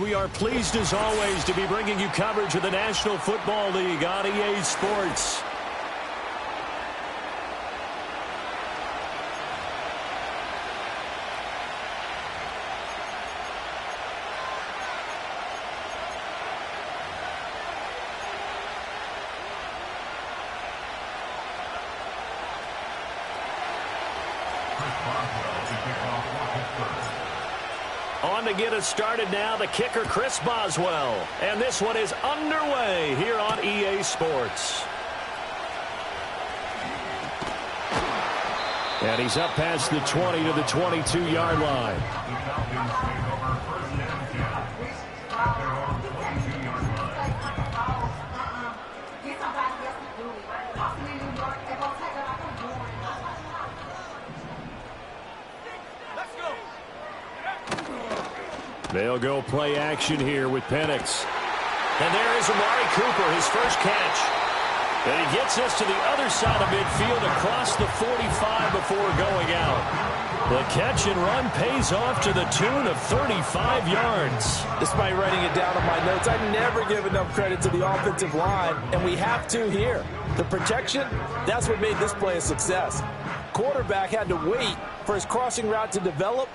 we are pleased as always to be bringing you coverage of the National Football League on EA Sports. On to get us started now, the kicker, Chris Boswell. And this one is underway here on EA Sports. And he's up past the 20 to the 22-yard line. They'll go play action here with Penix. And there is Amari Cooper, his first catch. And he gets us to the other side of midfield across the 45 before going out. The catch and run pays off to the tune of 35 yards. Despite writing it down on my notes, I never give enough credit to the offensive line, and we have to here. The protection, that's what made this play a success. Quarterback had to wait for his crossing route to develop,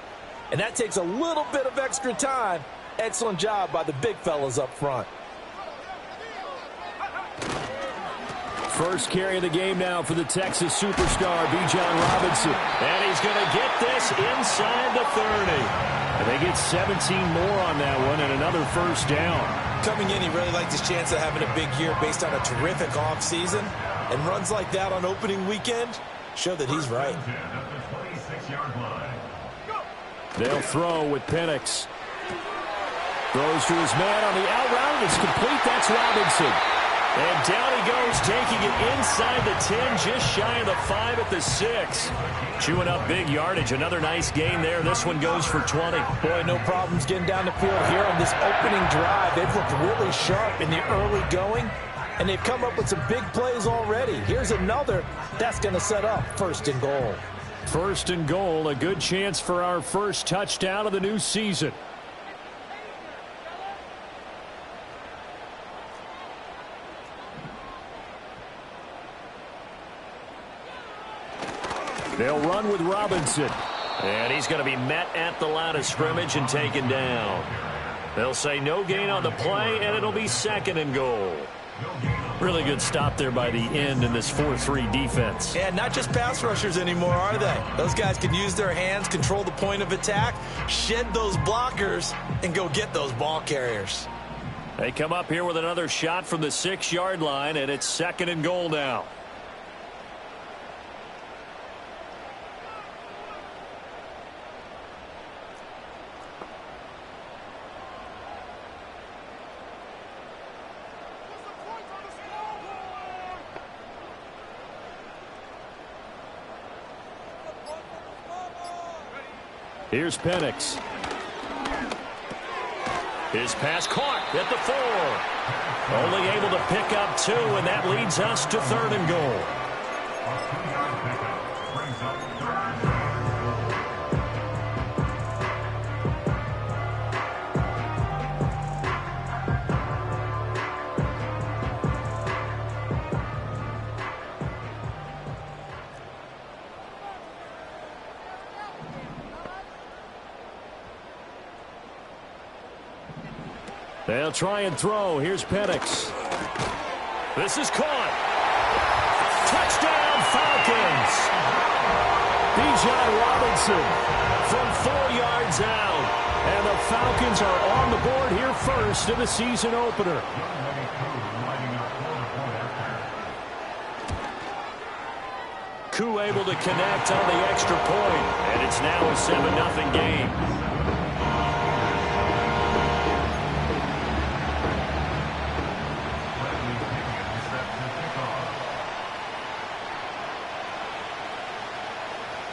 and that takes a little bit of extra time. Excellent job by the big fellas up front. First carry of the game now for the Texas superstar, Bijan Robinson. And he's going to get this inside the 30. And they get 17 more on that one and another first down. Coming in, he really liked his chance of having a big year based on a terrific offseason. And runs like that on opening weekend show that he's right. They'll throw with Penix. Throws to his man on the out route. It's complete. That's Robinson. And down he goes, taking it inside the 10, just shy of the 5 at the 6. Chewing up big yardage. Another nice gain there. This one goes for 20. Boy, no problems getting down the field here on this opening drive. They've looked really sharp in the early going, and they've come up with some big plays already. Here's another that's going to set up first and goal. First and goal, a good chance for our first touchdown of the new season. They'll run with Robinson. And he's going to be met at the line of scrimmage and taken down. They'll say no gain on the play, and it'll be second and goal. Really good stop there by the end in this 4-3 defense. Yeah, not just pass rushers anymore, are they? Those guys can use their hands, control the point of attack, shed those blockers, and go get those ball carriers. They come up here with another shot from the 6-yard line, and it's second and goal now. Here's Penix. His pass caught at the 4. Only able to pick up 2, and that leads us to third and goal. They'll try and throw. Here's Penix. This is caught. Touchdown, Falcons. Bijan Robinson from 4 yards out. And the Falcons are on the board here first in the season opener. Koo able to connect on the extra point. And it's now a 7-0 game.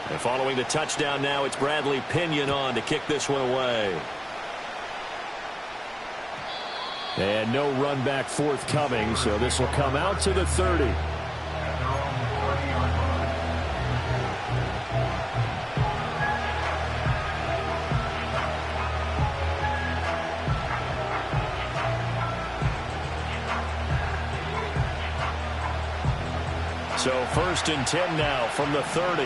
And following the touchdown now, it's Bradley Pinion on to kick this one away. And no run back forthcoming, so this will come out to the 30. So 1st and 10 now from the 30.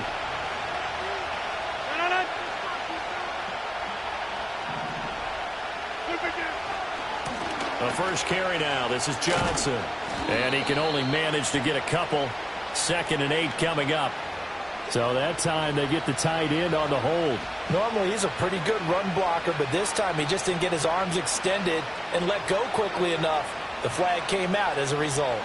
The first carry now. This is Johnson. And he can only manage to get a couple. 2nd and 8 coming up. So that time they get the tight end on the hold. Normally he's a pretty good run blocker, but this time he just didn't get his arms extended and let go quickly enough. The flag came out as a result.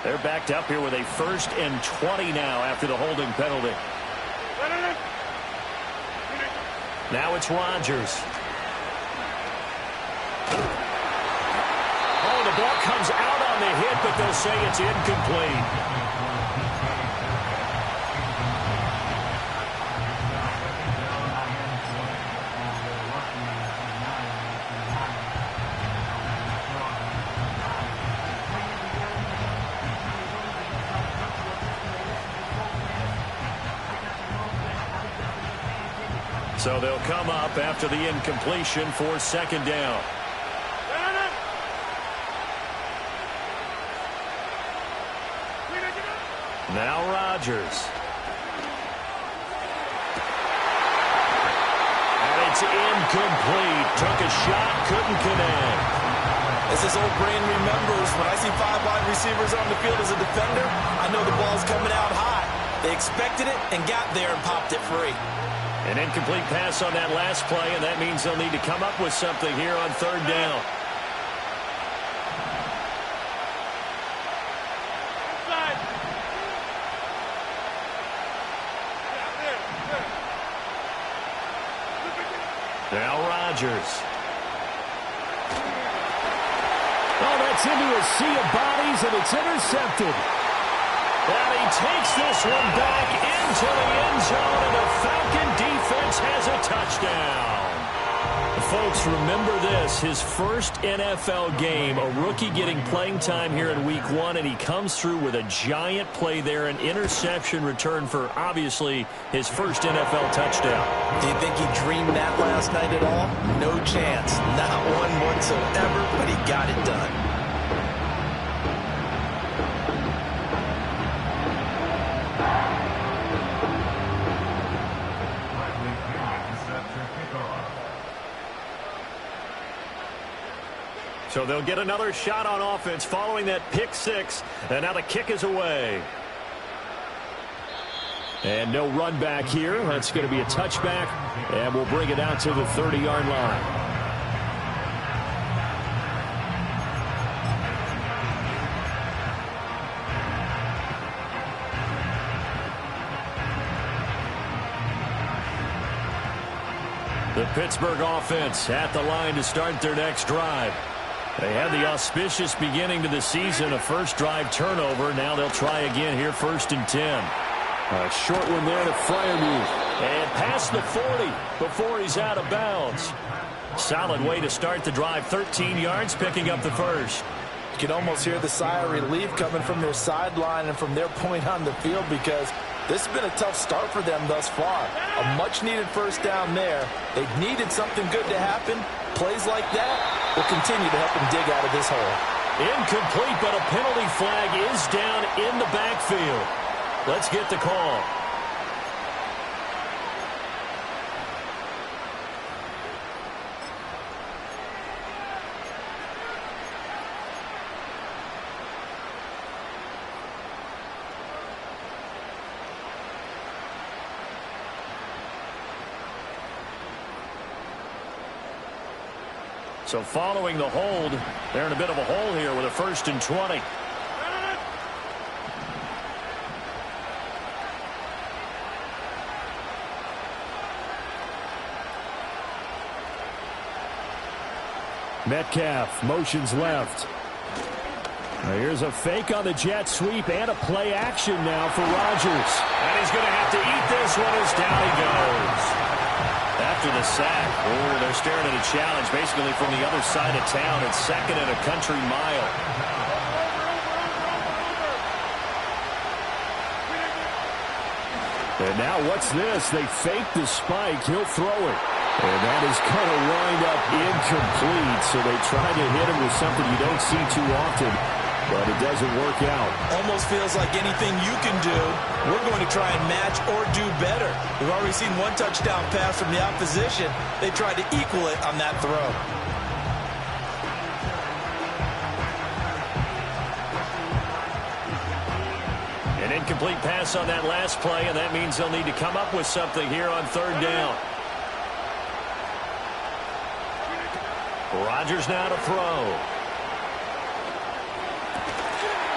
They're backed up here with a 1st and 20 now after the holding penalty. Now it's Rodgers. Oh, the ball comes out on the hit, but they'll say it's incomplete. So they'll come up after the incompletion for 2nd down. Now Rodgers. And it's incomplete. Took a shot, couldn't connect. As his old brain remembers, when I see 5 wide receivers on the field as a defender, I know the ball's coming out high. They expected it and got there and popped it free. An incomplete pass on that last play, and that means they'll need to come up with something here on 3rd down. Now Rodgers. Oh, that's into a sea of bodies, and it's intercepted. And he takes this one back into the end zone, and the Falcon defense has a touchdown. Folks, remember this, his first NFL game, a rookie getting playing time here in week 1, and he comes through with a giant play there, an interception return for, obviously, his first NFL touchdown. Do you think he dreamed that last night at all? No chance. Not one whatsoever, but he got it done. So they'll get another shot on offense following that pick 6. And now the kick is away. And no run back here. That's going to be a touchback. And we'll bring it out to the 30-yard line. The Pittsburgh offense at the line to start their next drive. They had the auspicious beginning to the season, a first drive turnover. Now they'll try again here, 1st and 10. A short one there to Freiermuth. And past the 40 before he's out of bounds. Solid way to start the drive, 13 yards, picking up the first. You can almost hear the sigh of relief coming from their sideline and from their point on the field, because this has been a tough start for them thus far. A much-needed first down there. They've needed something good to happen. Plays like that will continue to help them dig out of this hole. Incomplete, but a penalty flag is down in the backfield. Let's get the call. So following the hold, they're in a bit of a hole here with a 1st and 20. Metcalf motions left. Now here's a fake on the jet sweep and a play action now for Rodgers. And he's going to have to eat this one as down he goes. After the sack, oh, they're staring at a challenge basically from the other side of town. It's 2nd and a country mile. And now what's this? They fake the spike. He'll throw it. And that is going to wind up incomplete, so they try to hit him with something you don't see too often, but it doesn't work out. Almost feels like anything you can do, we're going to try and match or do better. We've already seen one touchdown pass from the opposition. They tried to equal it on that throw. An incomplete pass on that last play, and that means they'll need to come up with something here on third down. Rodgers now to throw.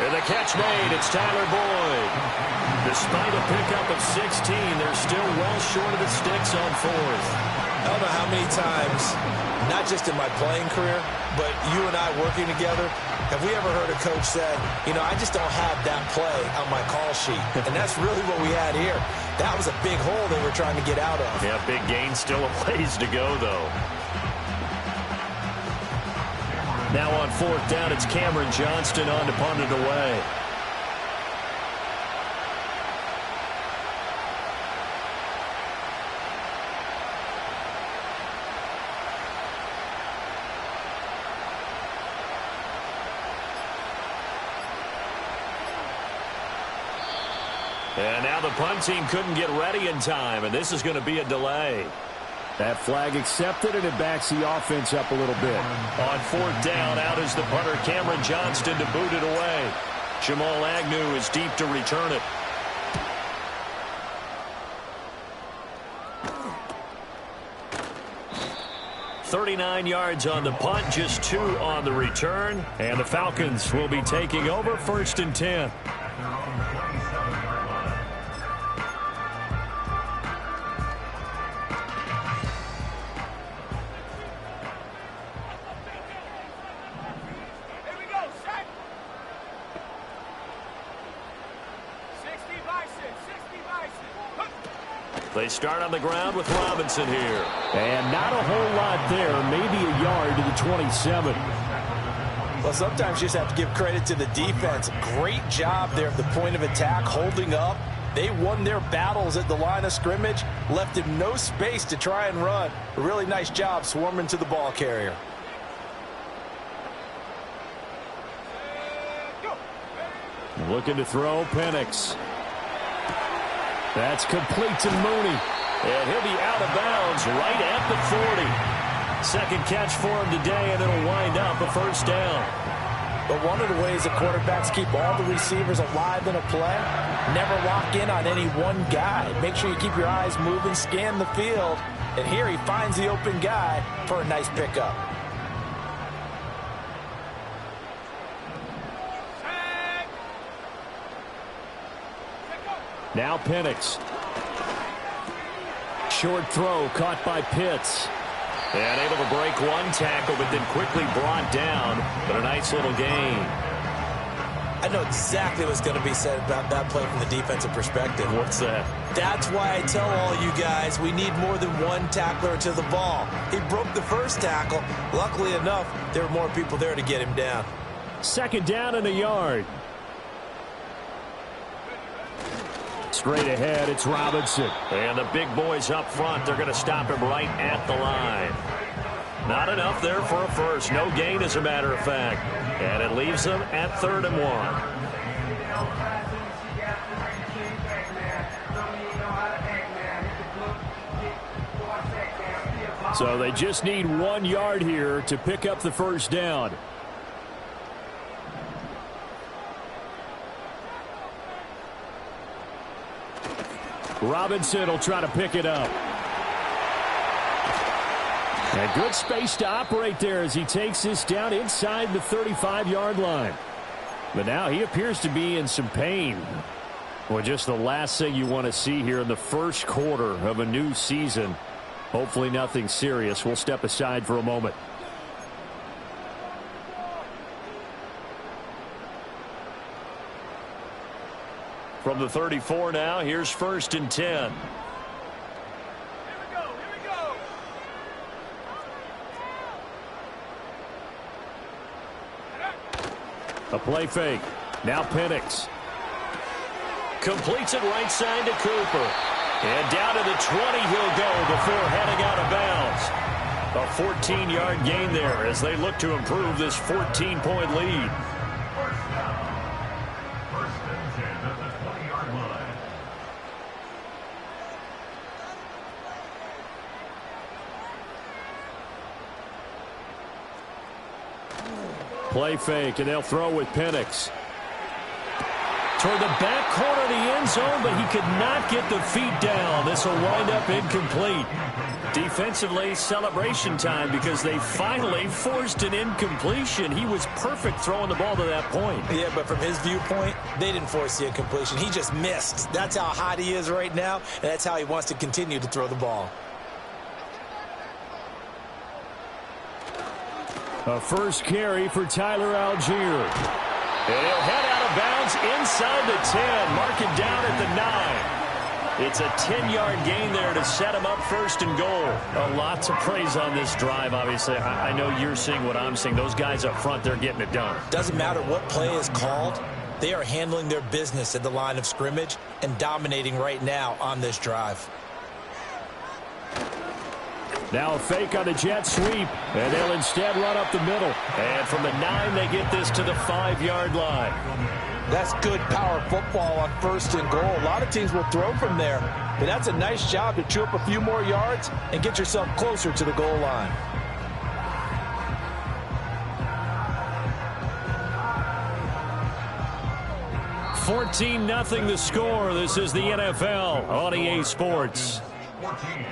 And the catch made. It's Tyler Boyd. Despite a pickup of 16, they're still well short of the sticks on fourth. I don't know how many times, not just in my playing career, but you and I working together, have we ever heard a coach say, you know, I just don't have that play on my call sheet. And that's really what we had here. That was a big hole they were trying to get out of. Yeah, big gain, still a ways to go, though. Now on fourth down, it's Cameron Johnston on to punt it away. And now the punt team couldn't get ready in time, and this is going to be a delay. That flag accepted, and it backs the offense up a little bit. On fourth down, out is the punter, Cameron Johnston, to boot it away. Jamal Agnew is deep to return it. .39 yards on the punt, just 2 on the return. And the Falcons will be taking over 1st and 10. They start on the ground with Robinson here. And not a whole lot there. Maybe a yard to the 27. Well, sometimes you just have to give credit to the defense. Great job there at the point of attack, holding up. They won their battles at the line of scrimmage, left him no space to try and run. A really nice job swarming to the ball carrier. Looking to throw, Penix. That's complete to Mooney. And he'll be out of bounds right at the 40. Second catch for him today, and it'll wind up a first down. But one of the ways the quarterbacks keep all the receivers alive in a play, never lock in on any one guy. Make sure you keep your eyes moving, scan the field. And here he finds the open guy for a nice pickup. Now Penix. Short throw caught by Pitts. And able to break one tackle, but then quickly brought down. But a nice little gain. I know exactly what's going to be said about that play from the defensive perspective. What's that? That's why I tell all you guys we need more than one tackler to the ball. He broke the first tackle. Luckily enough, there were more people there to get him down. Second down and a yard. Straight ahead, it's Robinson. And the big boys up front, they're going to stop him right at the line. Not enough there for a first. No gain, as a matter of fact. And it leaves them at 3rd and 1. So they just need 1 yard here to pick up the first down. Robinson will try to pick it up. And good space to operate there as he takes this down inside the 35-yard line. But now he appears to be in some pain. Well, just the last thing you want to see here in the first quarter of a new season. Hopefully nothing serious. We'll step aside for a moment. From the 34 now, here's 1st and 10. A play fake. Now Penix. Completes it right side to Cooper. And down to the 20 he'll go before heading out of bounds. A 14-yard gain there as they look to improve this 14-point lead. First and 10 at the 20-yard line. Play fake, and they'll throw with Penix. Toward the back corner of the end zone, but he could not get the feet down. This will wind up incomplete. Defensively, celebration time because they finally forced an incompletion. He was perfect throwing the ball to that point. Yeah, but from his viewpoint, they didn't force the incompletion. He just missed. That's how hot he is right now, and that's how he wants to continue to throw the ball. A first carry for Tyler Algier. And he'll head out of bounds inside the 10. Mark it down at the 9. It's a 10-yard gain there to set him up first and goal. A lot to praise on this drive, obviously. I know you're seeing what I'm seeing. Those guys up front, they're getting it done. Doesn't matter what play is called. They are handling their business at the line of scrimmage and dominating right now on this drive. Now a fake on the jet sweep, and they'll instead run up the middle. And from the 9, they get this to the 5-yard line. That's good power football on first and goal. A lot of teams will throw from there, but that's a nice job to chew up a few more yards and get yourself closer to the goal line. $14-0 the score. This is the NFL on EA Sports. 14.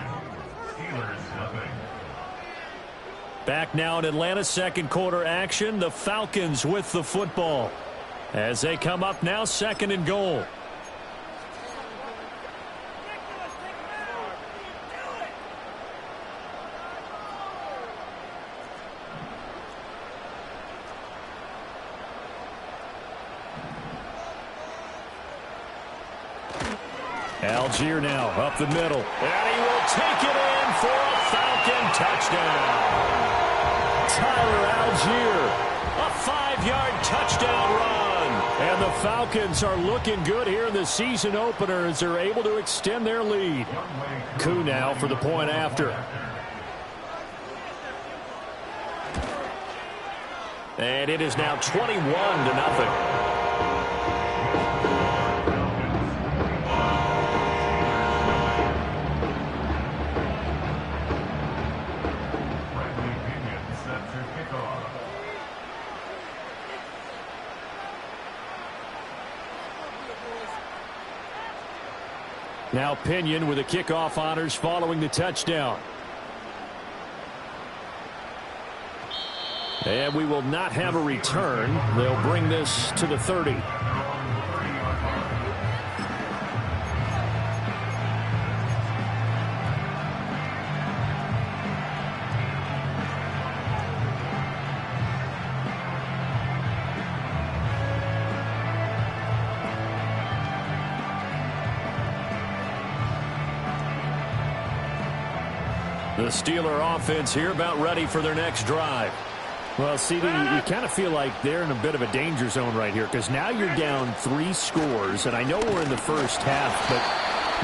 Steelers nothing. Back now in Atlanta, second quarter action. The Falcons with the football as they come up now, second and goal. Algier now up the middle. And he will take it in for a Falcon touchdown. Tyler Algier, a 5-yard touchdown run. And the Falcons are looking good here in the season opener as they're able to extend their lead. Koo now for the point after. And it is now 21-0. Now Pinion with the kickoff honors following the touchdown. And we will not have a return. They'll bring this to the 30. The Steeler offense here about ready for their next drive. Well, CD, you kind of feel like they're in a bit of a danger zone right here because now you're down 3 scores, and I know we're in the first half, but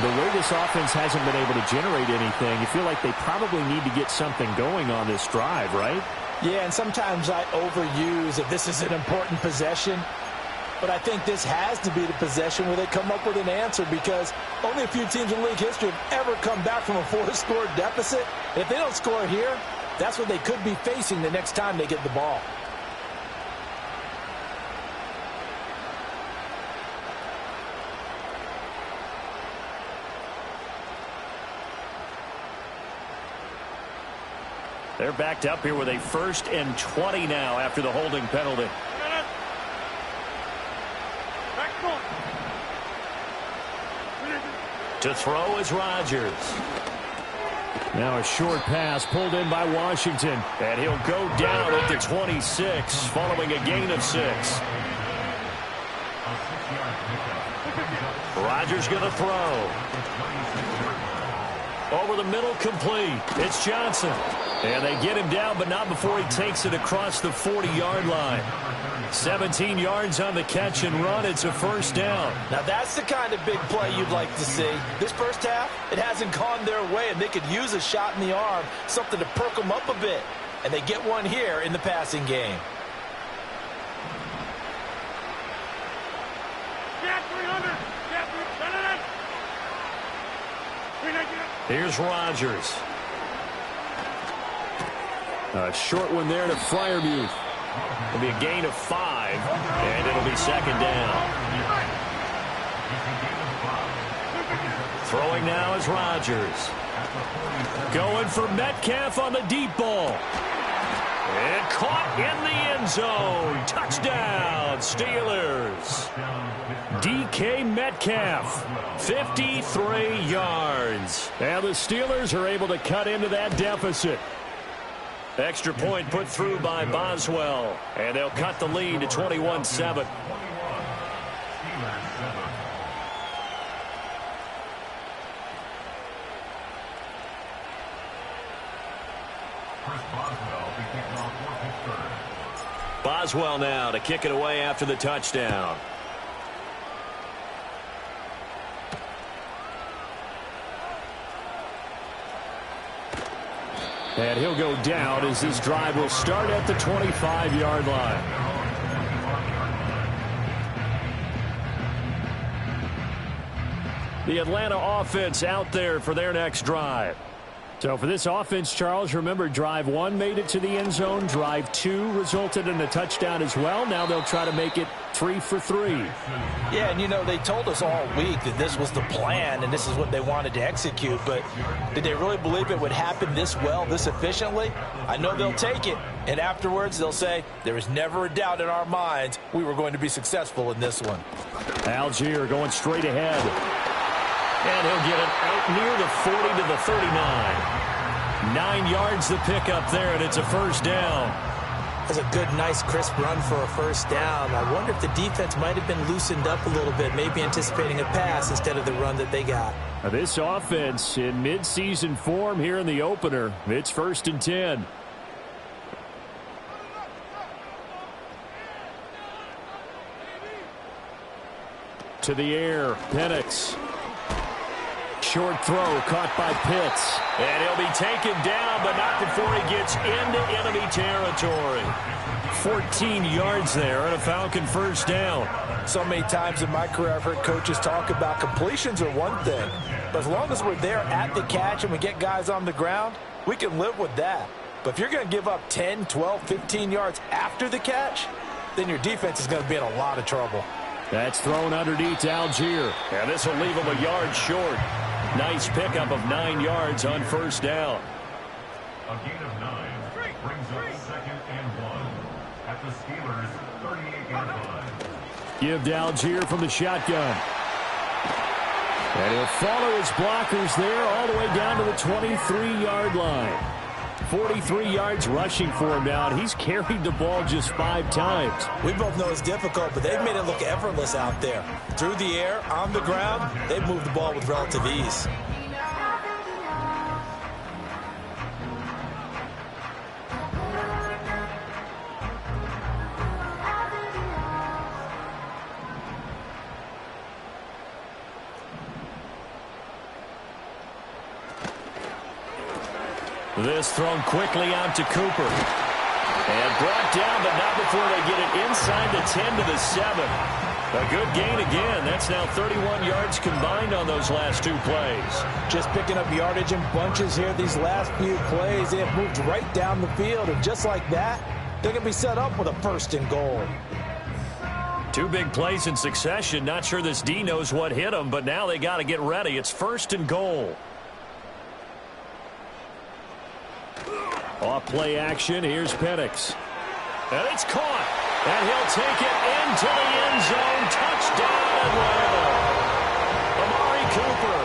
the way this offense hasn't been able to generate anything, you feel like they probably need to get something going on this drive, right? Yeah, and sometimes I overuse that this is an important possession. But I think this has to be the possession where they come up with an answer because only a few teams in league history have ever come back from a 4-score deficit. And if they don't score here, that's what they could be facing the next time they get the ball. They're backed up here with a 1st and 20 now after the holding penalty. To throw is Rodgers. Now a short pass pulled in by Washington. And he'll go down at the 26 following a gain of 6. Rodgers going to throw. Over the middle, complete. It's Johnson. And they get him down, but not before he takes it across the 40-yard line. 17 yards on the catch and run. It's a first down. Now that's the kind of big play you'd like to see. This first half, it hasn't gone their way, and they could use a shot in the arm, something to perk them up a bit. And they get one here in the passing game. Here's Rodgers. A short one there to Freiermuth. It'll be a gain of 5, and it'll be second down. Throwing now is Rodgers. Going for Metcalf on the deep ball. And caught in the end zone. Touchdown, Steelers. DK Metcalf, 53 yards. And the Steelers are able to cut into that deficit. Extra point put through by Boswell. And they'll cut the lead to 21-7. Boswell now to kick it away after the touchdown. And he'll go down as this drive will start at the 25-yard line. The Atlanta offense out there for their next drive. So for this offense, Charles, remember drive 1 made it to the end zone. Drive 2 resulted in a touchdown as well. Now they'll try to make it 3 for 3. Yeah, and you know, they told us all week that this was the plan and this is what they wanted to execute. But did they really believe it would happen this well, this efficiently? I know they'll take it. And afterwards, they'll say, there was never a doubt in our minds we were going to be successful in this one. Algier going straight ahead. And he'll get it out near the 40 to the 39. 9 yards the pickup there, and it's a first down. That's a good, nice, crisp run for a first down. I wonder if the defense might have been loosened up a little bit, maybe anticipating a pass instead of the run that they got. Now this offense in midseason form here in the opener. It's 1st and 10. To the air, Penix. Short throw caught by Pitts. And he'll be taken down, but not before he gets into enemy territory. 14 yards there and a Falcon first down. So many times in my career I've heard coaches talk about completions are one thing. But as long as we're there at the catch and we get guys on the ground, we can live with that. But if you're going to give up 10, 12, 15 yards after the catch, then your defense is going to be in a lot of trouble. That's thrown underneath to Algier. And this will leave him a yard short. Nice pickup of 9 yards on first down. A gain of 9 brings up 2nd and 1 at the Steelers' 38-yard line. Give to Algier from the shotgun. And he'll follow his blockers there all the way down to the 23-yard line. 43 yards rushing for him now, and he's carried the ball just 5 times. We both know it's difficult, but they've made it look effortless out there. Through the air, on the ground, they've moved the ball with relative ease. This thrown quickly out to Cooper. And brought down, but not before they get it inside the 10 to the 7. A good gain again. That's now 31 yards combined on those last 2 plays. Just picking up yardage in bunches here these last few plays. They have moved right down the field, and just like that, they're going to be set up with a 1st and goal. 2 big plays in succession. Not sure this D knows what hit them, but now they got to get ready. It's 1st and goal. Off play action, here's Penix. And it's caught. And he'll take it into the end zone. Touchdown, Atlanta. Amari Cooper,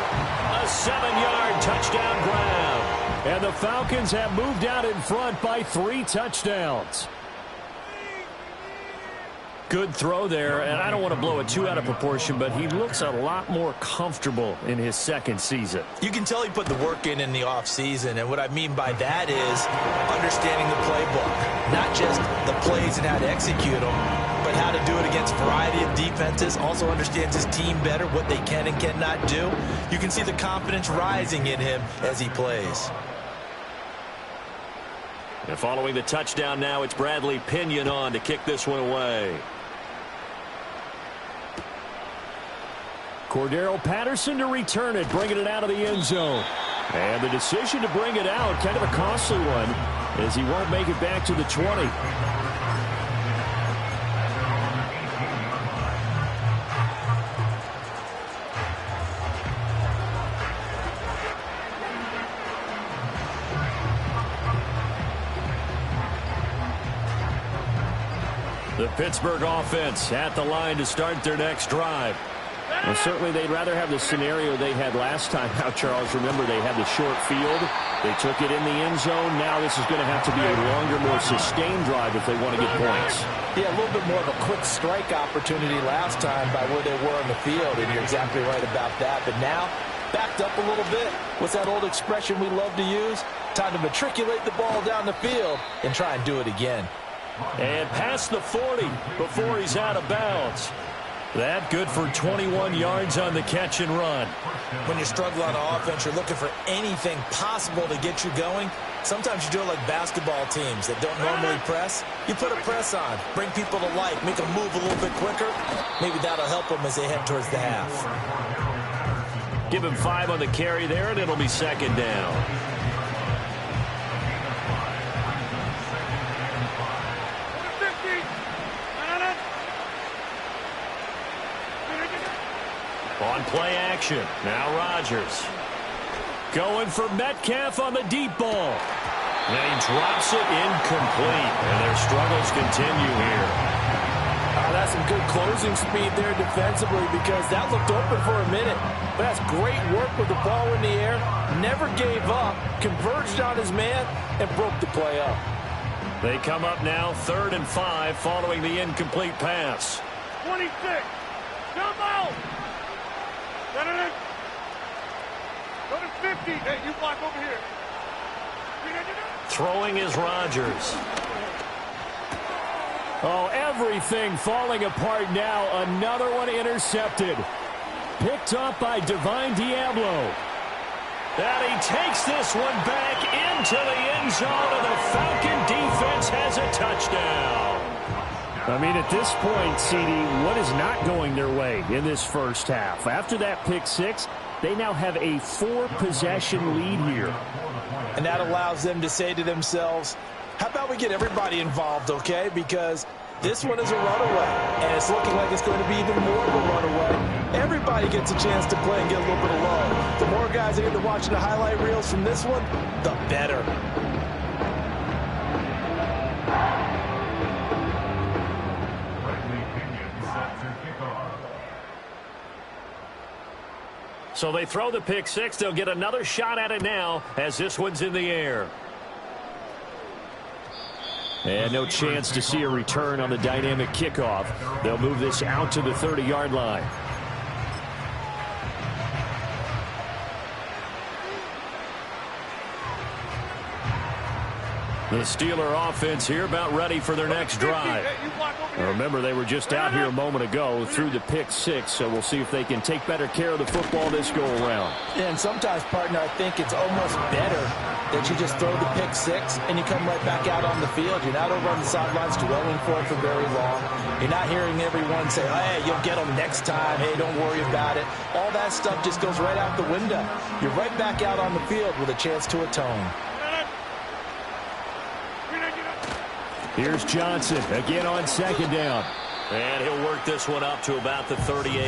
a 7-yard touchdown grab. And the Falcons have moved out in front by 3 touchdowns. Good throw there, and I don't want to blow it too out of proportion, but he looks a lot more comfortable in his second season. You can tell he put the work in the offseason, and what I mean by that is understanding the playbook. Not just the plays and how to execute them, but how to do it against a variety of defenses. Also understands his team better, what they can and cannot do. You can see the confidence rising in him as he plays. And following the touchdown now, it's Bradley Pinion on to kick this one away. Cordero Patterson to return it, bringing it out of the end zone. And the decision to bring it out, kind of a costly one, as he won't make it back to the 20. The Pittsburgh offense at the line to start their next drive. Well, certainly they'd rather have the scenario they had last time out, Charles. Remember, they had the short field. They took it in the end zone. Now this is going to have to be a longer, more sustained drive if they want to get points. Yeah, a little bit more of a quick strike opportunity last time by where they were on the field, and you're exactly right about that. But now, backed up a little bit. What's that old expression we love to use? Time to matriculate the ball down the field and try and do it again. And past the 40 before he's out of bounds. That good for 21 yards on the catch and run. When you struggle on offense, you're looking for anything possible to get you going. Sometimes you do it like basketball teams that don't normally press. You put a press on, bring people to life, make them move a little bit quicker. Maybe that'll help them as they head towards the half. Give him 5 on the carry there, and it'll be second down. On play action, now Rodgers. Going for Metcalf on the deep ball. And he drops it incomplete, and their struggles continue here. That's some good closing speed there defensively because that looked open for a minute. But that's great work with the ball in the air. Never gave up, converged on his man, and broke the play up. They come up now 3rd and 5 following the incomplete pass. 26, come out! Go to 50. Hey, you block over here. Throwing is Rodgers. Oh, everything falling apart now. Another one intercepted. Picked up by Divine Diablo. And he takes this one back into the end zone, and the Falcon defense has a touchdown. I mean, at this point, CD, what is not going their way in this first half? After that pick 6, they now have a 4-possession lead here. And that allows them to say to themselves, how about we get everybody involved, okay? Because this one is a runaway, and it's looking like it's going to be even more of a runaway. Everybody gets a chance to play and get a little bit of love. The more guys that get to watching the highlight reels from this one, the better. So they throw the pick 6. They'll get another shot at it now as this one's in the air. And no chance to see a return on the dynamic kickoff. They'll move this out to the 30-yard line. The Steeler offense here about ready for their next drive. Now remember, they were just out here a moment ago through the pick 6, so we'll see if they can take better care of the football this go-around. And sometimes, partner, I think it's almost better that you just throw the pick 6 and you come right back out on the field. You're not over on the sidelines dwelling for it for very long. You're not hearing everyone say, hey, you'll get them next time. Hey, don't worry about it. All that stuff just goes right out the window. You're right back out on the field with a chance to atone. Here's Johnson again on second down. And he'll work this one up to about the 38.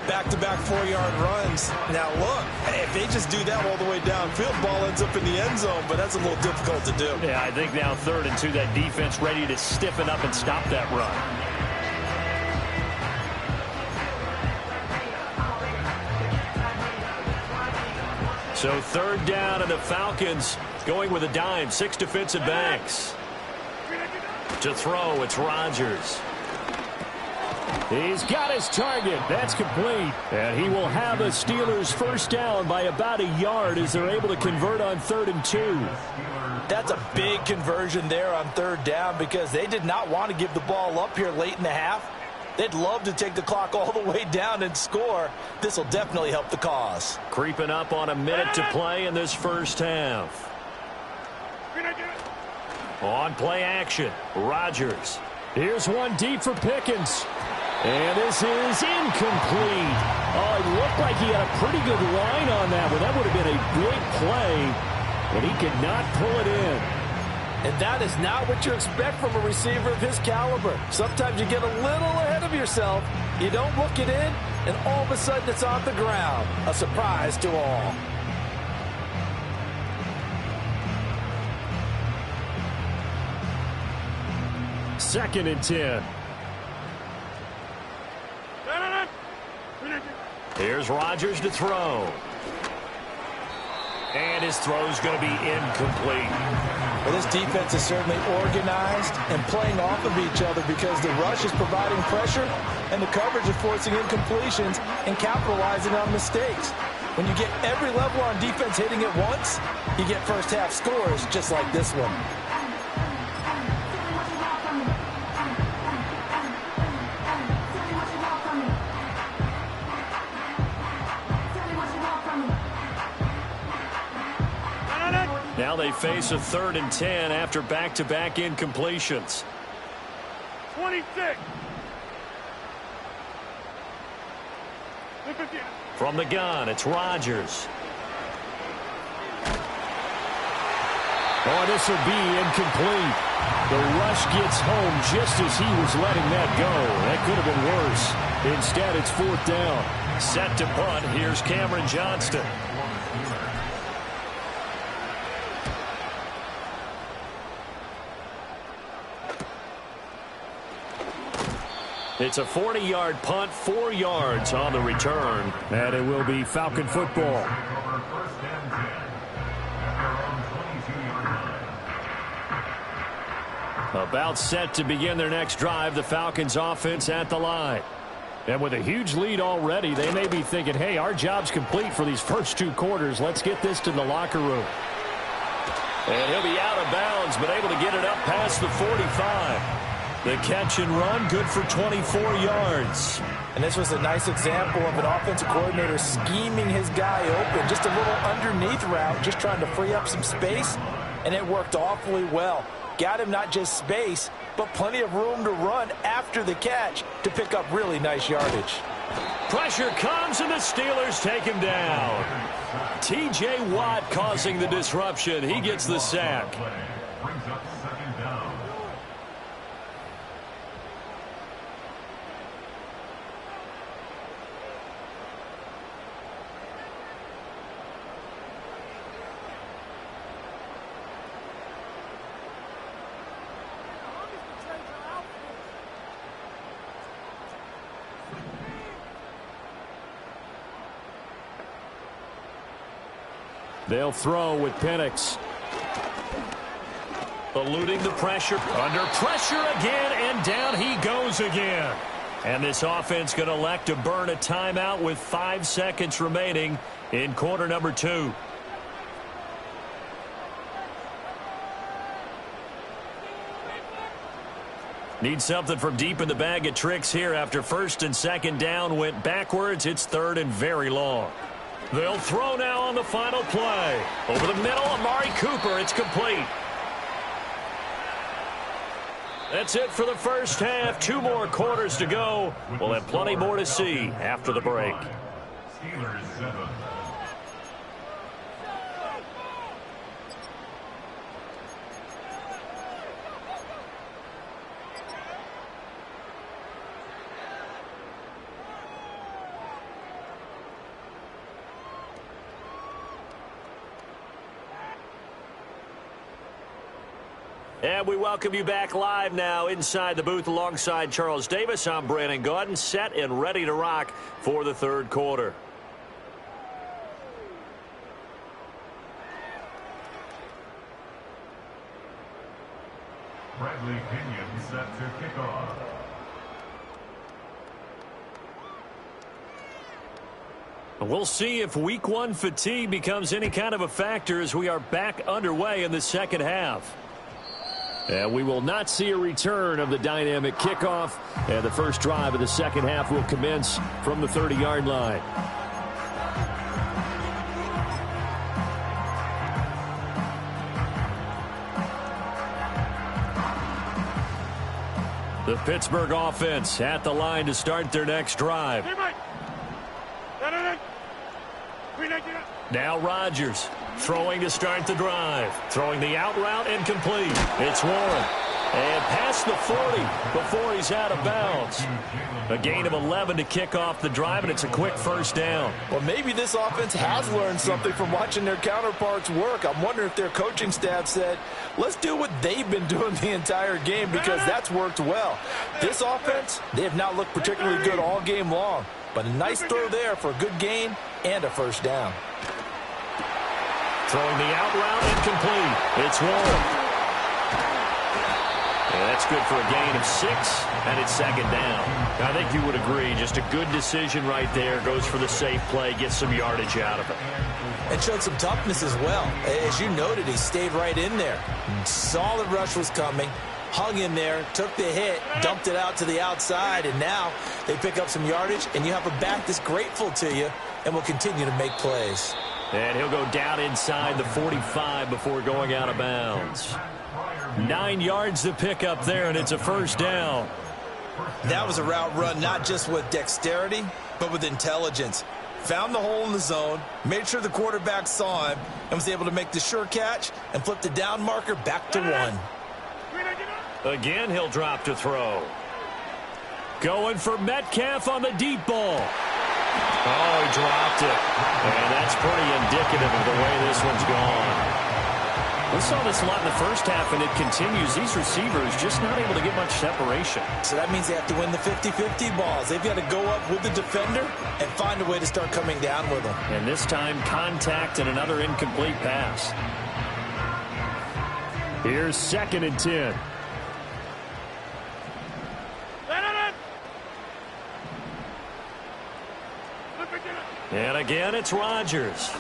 Back-to-back 4-yard runs. Now, look, if they just do that all the way downfield, ball ends up in the end zone, but that's a little difficult to do. Yeah, I think now 3rd and 2, that defense ready to stiffen up and stop that run. So 3rd down, and the Falcons going with a dime. 6 defensive backs. To throw, it's Rodgers. He's got his target. That's complete. And he will have the Steelers first down by about a yard as they're able to convert on 3rd and 2. That's a big conversion there on 3rd down because they did not want to give the ball up here late in the half. They'd love to take the clock all the way down and score. This will definitely help the cause. Creeping up on a minute to play in this first half. On play action, Rodgers. Here's one deep for Pickens. And this is incomplete. Oh, it looked like he had a pretty good line on that one. That would have been a big play, but he could not pull it in. And that is not what you expect from a receiver of his caliber. Sometimes you get a little ahead of yourself. You don't look it in, and all of a sudden it's off the ground. A surprise to all. Second and 10. Here's Rodgers to throw. And his throw's going to be incomplete. Well, this defense is certainly organized and playing off of each other because the rush is providing pressure and the coverage is forcing incompletions and capitalizing on mistakes. When you get every level on defense hitting it once, you get first half scores just like this one. Now they face a 3rd and 10 after back-to-back incompletions. 26. From the gun, it's Rodgers. Oh, this will be incomplete. The rush gets home just as he was letting that go. That could have been worse. Instead, it's 4th down. Set to punt. Here's Cameron Johnston. It's a 40-yard punt, 4 yards on the return. And it will be Falcon football. About set to begin their next drive, the Falcons offense at the line. And with a huge lead already, they may be thinking, hey, our job's complete for these first 2 quarters. Let's get this to the locker room. And he'll be out of bounds, but able to get it up past the 45. The catch and run, good for 24 yards. And this was a nice example of an offensive coordinator scheming his guy open. Just a little underneath route, just trying to free up some space, and it worked awfully well. Got him not just space, but plenty of room to run after the catch to pick up really nice yardage. Pressure comes, and the Steelers take him down. T.J. Watt causing the disruption. He gets the sack. Brings up 2nd down. They'll throw with Penix. Eluding the pressure. Under pressure again, and down he goes again. And this offense going to elect to burn a timeout with 5 seconds remaining in quarter number 2. Need something from deep in the bag of tricks here after 1st and 2nd down went backwards. It's 3rd and very long. They'll throw now on the final play. Over the middle, Amari Cooper. It's complete. That's it for the first half. 2 more quarters to go. We'll have plenty more to see after the break. Steelers 7. And we welcome you back live now inside the booth alongside Charles Davis. I'm Brandon Gaudin, set and ready to rock for the 3rd quarter. Bradley Pinion set to kick off. We'll see if week one fatigue becomes any kind of a factor as we are back underway in the second half. And we will not see a return of the dynamic kickoff. And the first drive of the second half will commence from the 30-yard line. The Pittsburgh offense at the line to start their next drive. Now Rodgers throwing to start the drive. Throwing the out route and complete. It's Warren. And past the 40 before he's out of bounds. A gain of 11 to kick off the drive, and it's a quick first down. Well, maybe this offense has learned something from watching their counterparts work. I'm wondering if their coaching staff said, let's do what they've been doing the entire game, because that's worked well. This offense, they have not looked particularly good all game long. But a nice throw there for a good gain and a first down. Throwing the out route and complete. It's Warren. And that's good for a gain of 6, and it's second down. I think you would agree. Just a good decision right there. Goes for the safe play, gets some yardage out of it. And showed some toughness as well. As you noted, he stayed right in there. Saw the rush was coming, hung in there, took the hit, dumped it out to the outside, and now they pick up some yardage, and you have a back that's grateful to you and will continue to make plays. And he'll go down inside the 45 before going out of bounds. 9 yards to pick up there, and it's a first down. That was a route run not just with dexterity, but with intelligence. Found the hole in the zone, made sure the quarterback saw him, and was able to make the sure catch and flip the down marker back to 1. Again, he'll drop to throw. Going for Metcalf on the deep ball. Oh, he dropped it. And that's pretty indicative of the way this one's gone. We saw this a lot in the first half, and it continues. These receivers just not able to get much separation. So that means they have to win the 50-50 balls. They've got to go up with the defender and find a way to start coming down with them. And this time, contact and another incomplete pass. Here's 2nd and 10. And again, it's Rodgers.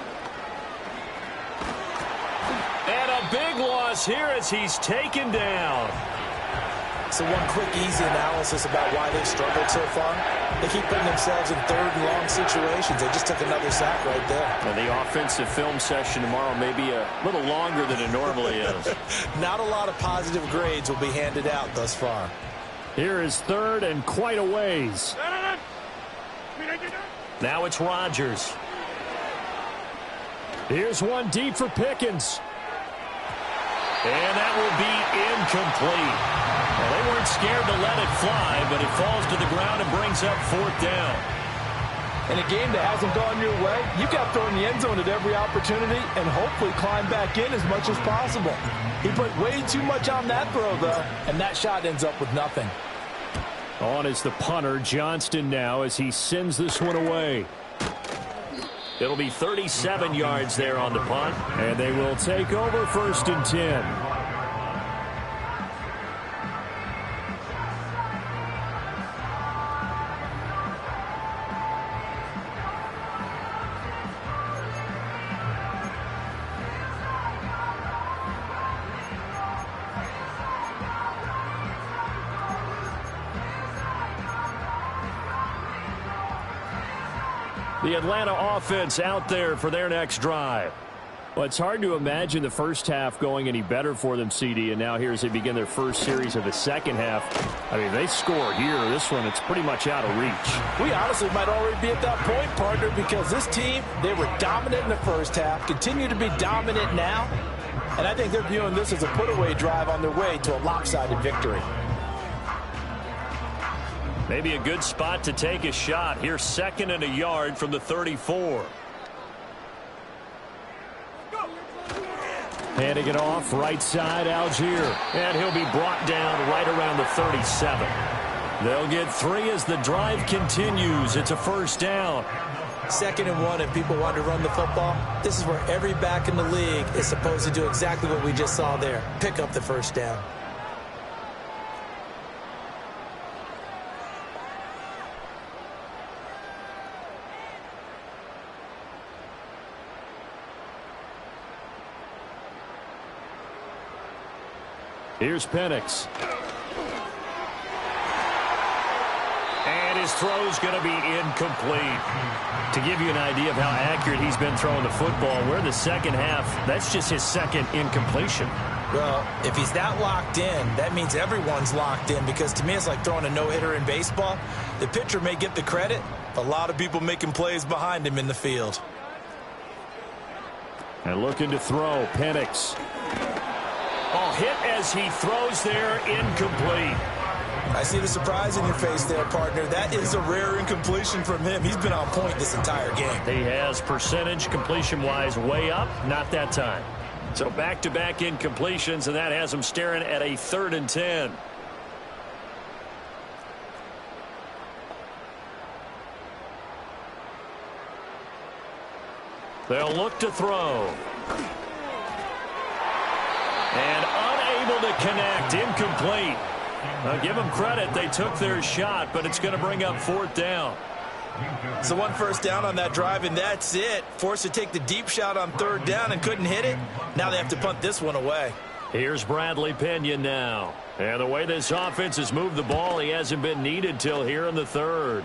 And a big loss here as he's taken down. So one quick, easy analysis about why they've struggled so far. They keep putting themselves in 3rd and long situations. They just took another sack right there. And the offensive film session tomorrow may be a little longer than it normally is. Not a lot of positive grades will be handed out thus far. Here is 3rd and quite a ways. Now it's Rodgers. Here's one deep for Pickens. And that will be incomplete. Well, they weren't scared to let it fly, but it falls to the ground and brings up 4th down. In a game that hasn't gone your way, you've got to throw in the end zone at every opportunity and hopefully climb back in as much as possible. He put way too much on that throw, though, and that shot ends up with nothing. On is the punter, Johnston, now as he sends this one away. It'll be 37 yards there on the punt, and they will take over 1st and 10. The Atlanta offense out there for their next drive. Well, it's hard to imagine the first half going any better for them, CD, and now here as they begin their first series of the second half. I mean, they score here. This one, it's pretty much out of reach. We honestly might already be at that point, partner, because this team, they were dominant in the first half, continue to be dominant now, and I think they're viewing this as a put-away drive on their way to a lopsided victory. Maybe a good spot to take a shot. Here's 2nd and a yard from the 34. Handing it off, right side, Algier. And he'll be brought down right around the 37. They'll get 3 as the drive continues. It's a first down. 2nd and 1, and people want to run the football. This is where every back in the league is supposed to do exactly what we just saw there. Pick up the first down. Here's Penix. And his throw's going to be incomplete. To give you an idea of how accurate he's been throwing the football, we're in the second half. That's just his second incompletion. Well, if he's that locked in, that means everyone's locked in, because to me it's like throwing a no-hitter in baseball. The pitcher may get the credit, but a lot of people making plays behind him in the field. And looking to throw, Penix. Oh, hit as he throws there, incomplete. I see the surprise in your face there, partner. That is a rare incompletion from him. He's been on point this entire game. He has percentage completion-wise way up, not that time. So back-to-back incompletions, and that has him staring at a 3rd and 10. They'll look to throw. And unable to connect, incomplete. I'll give them credit. They took their shot, but it's going to bring up 4th down. So 1 first down on that drive, and that's it. Forced to take the deep shot on 3rd down and couldn't hit it. Now they have to punt this one away. Here's Bradley Pinion now. And the way this offense has moved the ball, he hasn't been needed till here in the 3rd.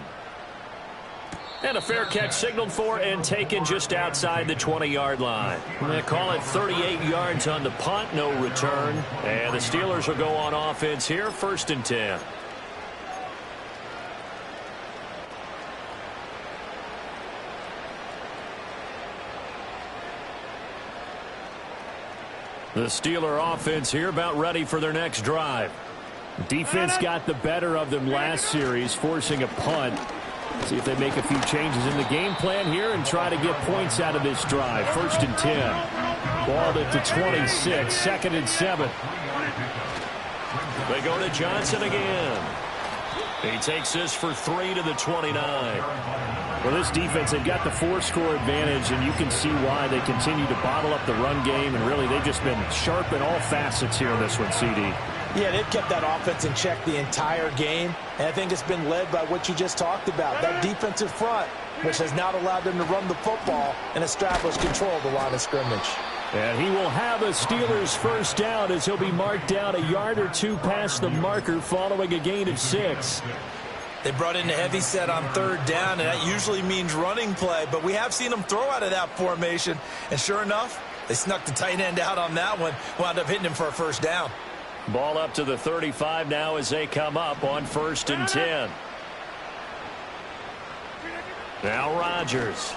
And a fair catch signaled for and taken just outside the 20-yard line. They call it 38 yards on the punt, no return. And the Steelers will go on offense here, 1st and 10. The Steeler offense here about ready for their next drive. Defense got the better of them last series, forcing a punt. See if they make a few changes in the game plan here and try to get points out of this drive. 1st and 10. Balled at the 26. 2nd and 7. They go to Johnson again. He takes this for 3 to the 29. Well, this defense, they've got the 4-score advantage, and you can see why they continue to bottle up the run game, and really they've just been sharp in all facets here in this one, CD. Yeah, they've kept that offense in check the entire game, and I think it's been led by what you just talked about, that defensive front, which has not allowed them to run the football and establish control of the line of scrimmage. And he will have a Steelers 1st down as he'll be marked down a yard or 2 past the marker following a gain of 6. They brought in a heavy set on 3rd down, and that usually means running play, but we have seen them throw out of that formation, and sure enough, they snuck the tight end out on that one, wound up hitting him for a 1st down. Ball up to the 35 now as they come up on 1st and 10. Now Rodgers.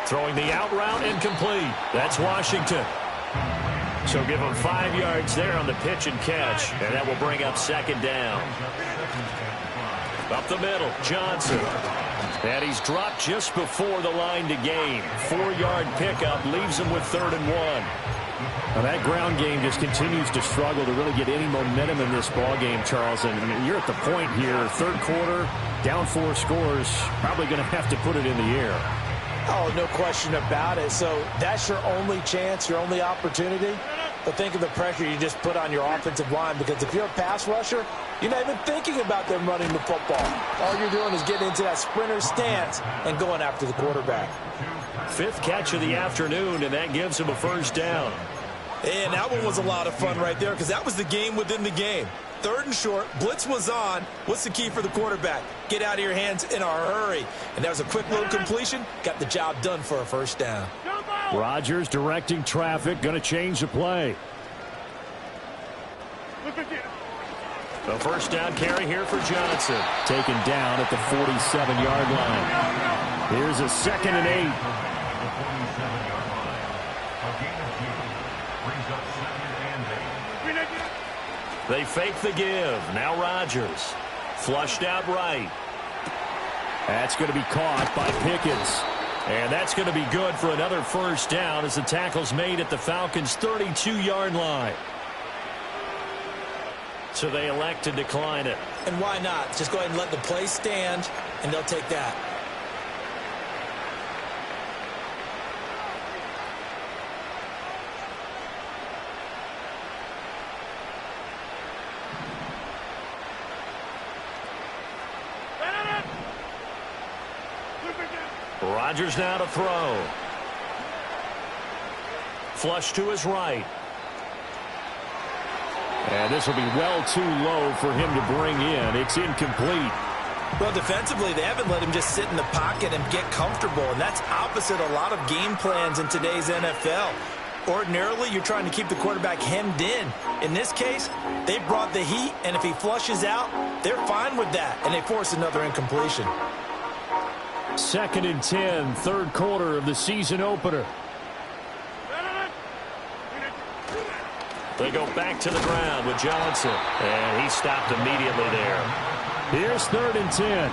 Throwing the out route, incomplete. That's Washington. So give him 5 yards there on the pitch and catch, and that will bring up 2nd down. Up the middle, Johnson. And he's dropped just before the line to gain. 4-yard pickup leaves him with 3rd and 1. Now that ground game just continues to struggle to really get any momentum in this ball game, Charles. And you're at the point here, 3rd quarter, down 4 scores, probably going to have to put it in the air. Oh, no question about it. So that's your only chance, your only opportunity. But think of the pressure you just put on your offensive line, because if you're a pass rusher, you're not even thinking about them running the football. All you're doing is getting into that sprinter stance and going after the quarterback. 5th catch of the afternoon, and that gives him a 1st down. And that one was a lot of fun right there, because that was the game within the game. 3rd and short, blitz was on. What's the key for the quarterback? Get out of your hands in a hurry. And that was a quick little completion. Got the job done for a 1st down. Rodgers directing traffic, going to change the play. The 1st down carry here for Johnson. Taken down at the 47-yard line. Here's a 2nd and 8. They fake the give. Now Rodgers. Flushed out right. That's going to be caught by Pickens. And that's going to be good for another 1st down as the tackle's made at the Falcons' 32-yard line. So they elect to decline it. And why not? Just go ahead and let the play stand, and they'll take that. Rodgers now to throw. Flush to his right. And this will be well too low for him to bring in. It's incomplete. Well, defensively, they haven't let him just sit in the pocket and get comfortable, and that's opposite a lot of game plans in today's NFL. Ordinarily, you're trying to keep the quarterback hemmed in. In this case, they brought the heat, and if he flushes out, they're fine with that, and they force another incompletion. 2nd and 10, third quarter of the season opener. They go back to the ground with Johnson, and he stopped immediately there. Here's 3rd and 10.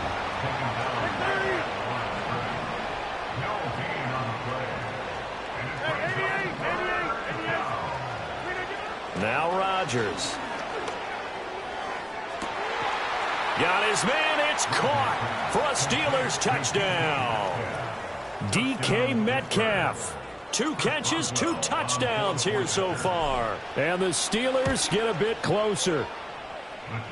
Now Rodgers. Got his man. It's caught for a Steelers touchdown. DK Metcalf. 2 catches, 2 touchdowns here so far. And the Steelers get a bit closer.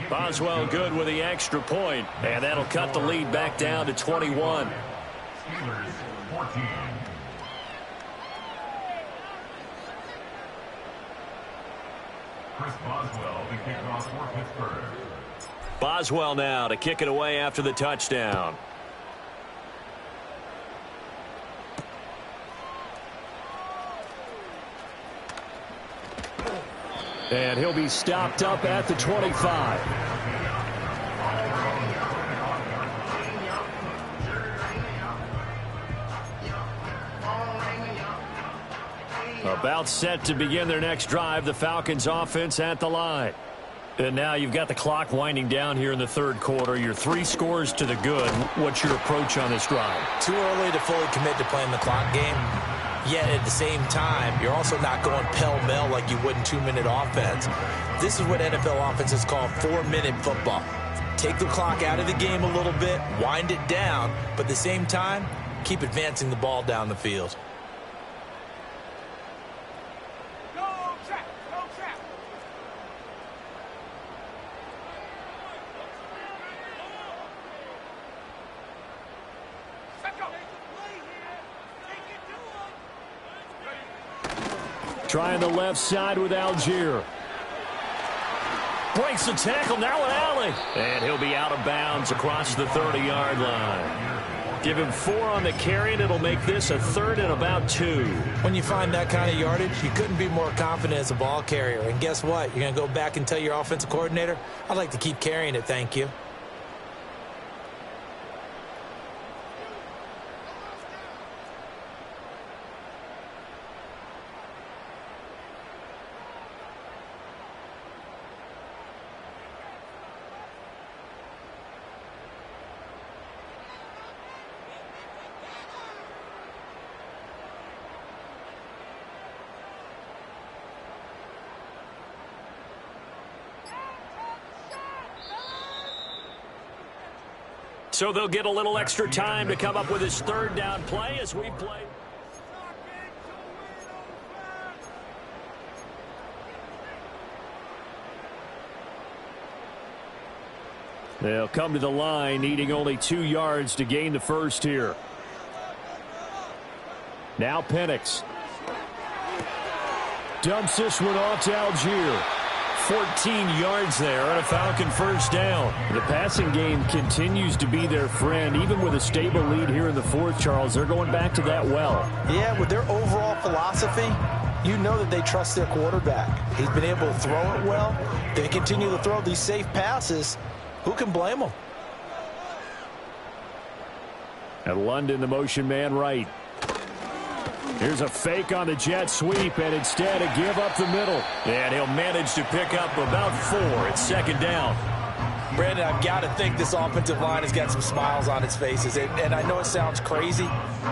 Boswell good with the extra point, and that'll cut the lead back down to 21. Steelers 14. Chris Boswell, the kickoff for Pittsburgh. Boswell now to kick it away after the touchdown. And he'll be stopped up at the 25. About set to begin their next drive, the Falcons offense at the line. And now you've got the clock winding down here in the third quarter. You're 3 scores to the good. What's your approach on this drive? Too early to fully commit to playing the clock game. Yet at the same time, you're also not going pell-mell like you would in 2-minute offense. This is what NFL offenses call 4-minute football. Take the clock out of the game a little bit, wind it down, but at the same time, keep advancing the ball down the field. Trying the left side with Algier. Breaks the tackle, now an alley. And he'll be out of bounds across the 30-yard line. Give him 4 on the carry, and it'll make this a 3rd and about 2. When you find that kind of yardage, you couldn't be more confident as a ball carrier. And guess what? You're going to go back and tell your offensive coordinator, I'd like to keep carrying it, thank you. So they'll get a little extra time to come up with his 3rd down play as we play. They'll come to the line, needing only 2 yards to gain the first here. Now Penix. Dumps this one off to Algier. 14 yards there and a Falcon first down. The passing game continues to be their friend. Even with a stable lead here in the 4th, Charles, they're going back to that well. Yeah, with their overall philosophy, you know that they trust their quarterback. He's been able to throw it well. They continue to throw these safe passes. Who can blame them? And London, the motion man right. Here's a fake on the jet sweep, and instead a give up the middle. And he'll manage to pick up about 4. It's 2nd down. Brandon, I've got to think this offensive line has got some smiles on its faces. And I know it sounds crazy,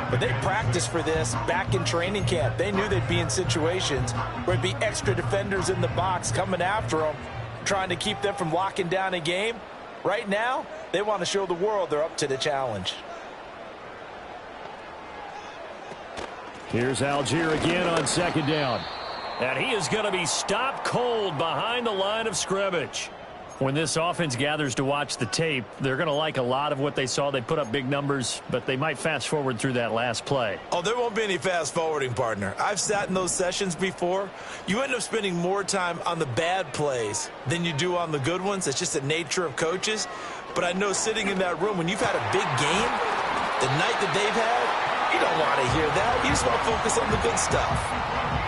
but they practiced for this back in training camp. They knew they'd be in situations where it'd be extra defenders in the box coming after them, trying to keep them from locking down a game. Right now, they want to show the world they're up to the challenge. Here's Algier again on 2nd down. And he is going to be stopped cold behind the line of scrimmage. When this offense gathers to watch the tape, they're going to like a lot of what they saw. They put up big numbers, but they might fast forward through that last play. Oh, there won't be any fast forwarding, partner. I've sat in those sessions before. You end up spending more time on the bad plays than you do on the good ones. It's just the nature of coaches. But I know sitting in that room, when you've had a big game, the night that they've had, you don't want to hear that. You just want to focus on the good stuff.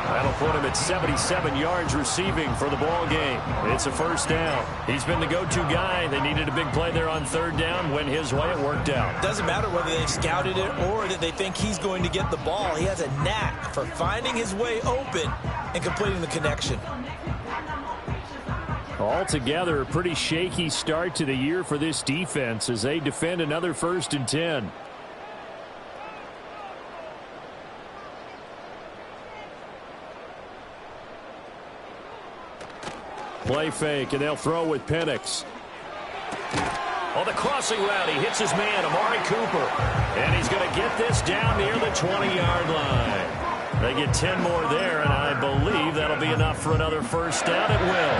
That'll put him at 77 yards receiving for the ball game. It's a first down. He's been the go-to guy. They needed a big play there on third down. Went his way. It worked out. Doesn't matter whether they've scouted it or that they think he's going to get the ball. He has a knack for finding his way open and completing the connection. Altogether, a pretty shaky start to the year for this defense as they defend another 1st and 10. Play fake, and they'll throw with Penix. On the crossing route, he hits his man, Amari Cooper. And he's going to get this down near the 20-yard line. They get 10 more there, and I believe that'll be enough for another first down. It will.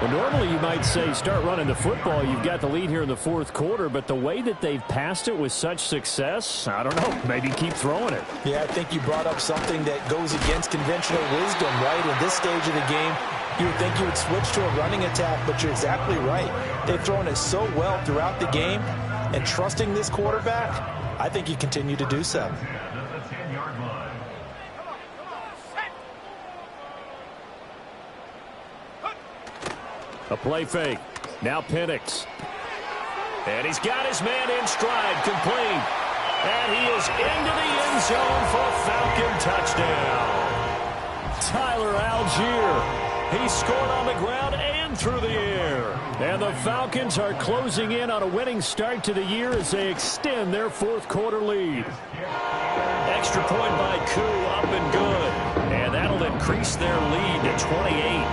Well, normally you might say start running the football. You've got the lead here in the 4th quarter, but the way that they've passed it with such success, I don't know, maybe keep throwing it. Yeah, I think you brought up something that goes against conventional wisdom, right? In this stage of the game, you would think you would switch to a running attack, but you're exactly right. They've thrown it so well throughout the game, and trusting this quarterback, I think you continue to do so. A play fake. Now Penix. And he's got his man in stride, complete. And he is into the end zone for a Falcon touchdown. Tyler Algier. He scored on the ground and through the air. And the Falcons are closing in on a winning start to the year as they extend their 4th quarter lead. Extra point by Koo, up and good. And that'll increase their lead to 28.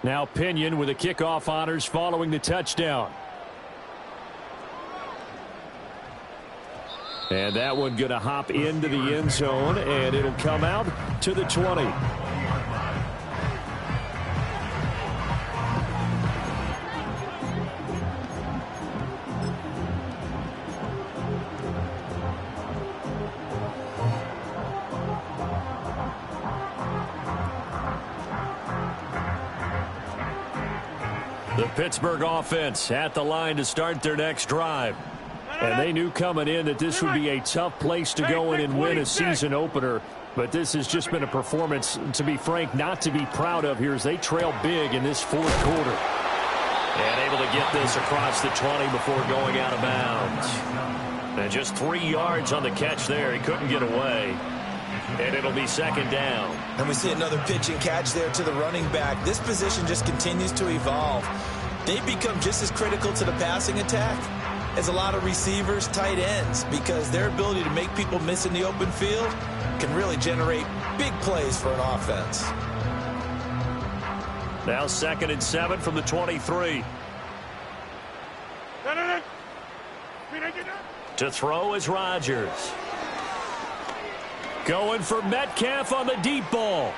Now Pinion with the kickoff honors following the touchdown. And that one going to hop into the end zone, and it'll come out to the 20. The Pittsburgh offense at the line to start their next drive. And they knew coming in that this would be a tough place to go in and win a season opener. But this has just been a performance, to be frank, not to be proud of here as they trail big in this 4th quarter. And able to get this across the 20 before going out of bounds. And just 3 yards on the catch there. He couldn't get away. And it'll be 2nd down. And we see another pitch and catch there to the running back. This position just continues to evolve. They become just as critical to the passing attack as a lot of receivers, tight ends, because their ability to make people miss in the open field can really generate big plays for an offense. Now 2nd and 7 from the 23. To throw is Rodgers. Going for Metcalf on the deep ball.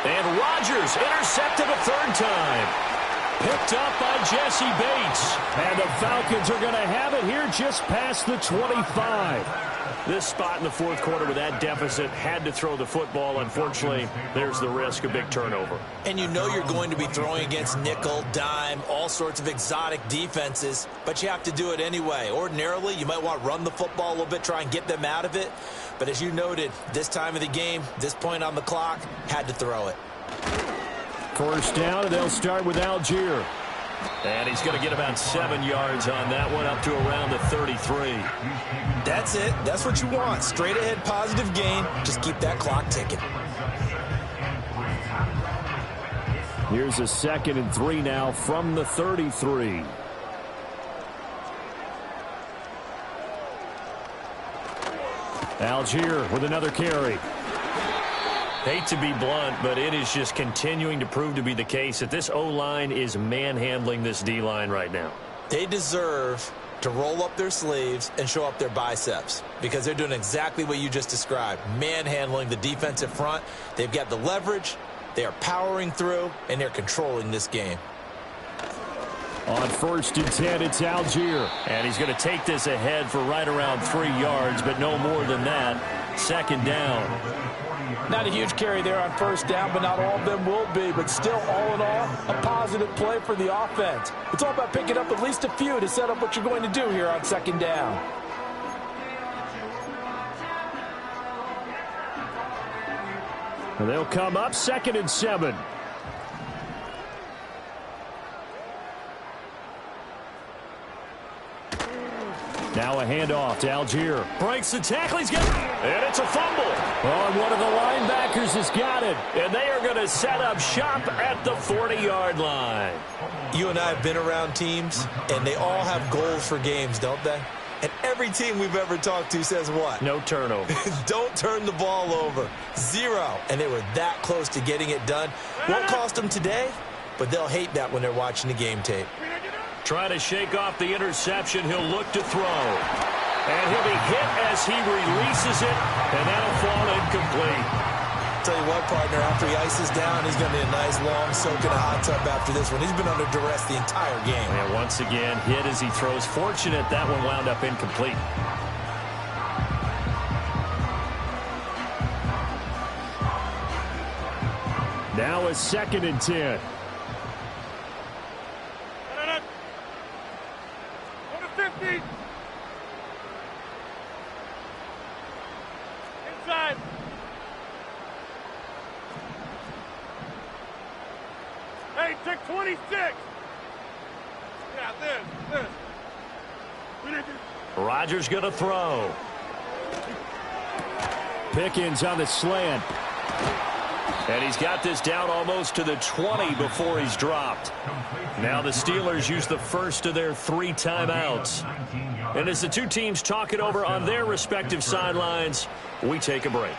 And Rodgers intercepted a 3rd time. Picked up by Jesse Bates. And the Falcons are going to have it here just past the 25. This spot in the 4th quarter with that deficit, had to throw the football. Unfortunately, there's the risk of big turnover. And you know you're going to be throwing against nickel, dime, all sorts of exotic defenses, but you have to do it anyway. Ordinarily, you might want to run the football a little bit, try and get them out of it. But as you noted, this time of the game, this point on the clock, had to throw it. 1st down, and they'll start with Algier. And he's going to get about 7 yards on that one, up to around the 33. That's it. That's what you want. Straight ahead positive gain. Just keep that clock ticking. Here's a 2nd and 3 now from the 33. Algier with another carry. Hate to be blunt, but it is just continuing to prove to be the case that this O-line is manhandling this D-line right now. They deserve to roll up their sleeves and show up their biceps because they're doing exactly what you just described, manhandling the defensive front. They've got the leverage, they are powering through, and they're controlling this game. On 1st and 10, it's Algier. And he's going to take this ahead for right around 3 yards, but no more than that. 2nd down. Not a huge carry there on 1st down, but not all of them will be. But still, all in all, a positive play for the offense. It's all about picking up at least a few to set up what you're going to do here on 2nd down. And they'll come up 2nd and 7. Now a handoff to Algier. Breaks the tackle. He's got it. And it's a fumble. Oh, one of the linebackers has got it. And they are going to set up shop at the 40-yard line. You and I have been around teams, and they all have goals for games, don't they? And every team we've ever talked to says what? No turnover. Don't turn the ball over. 0. And they were that close to getting it done. Won't cost them today, but they'll hate that when they're watching the game tape. Trying to shake off the interception. He'll look to throw. And he'll be hit as he releases it. And that'll fall incomplete. Tell you what, partner, after he ices down, he's going to need a nice, long soak in a hot tub after this one. He's been under duress the entire game. And once again, hit as he throws. Fortunate that one wound up incomplete. Now a 2nd and 10. Inside. Hey, check 26. Yeah, this. Rodgers going to throw. Pickens on the slant. And he's got this down almost to the 20 before he's dropped. Now the Steelers use the first of their 3 timeouts. And as the two teams talk it over on their respective sidelines, we take a break.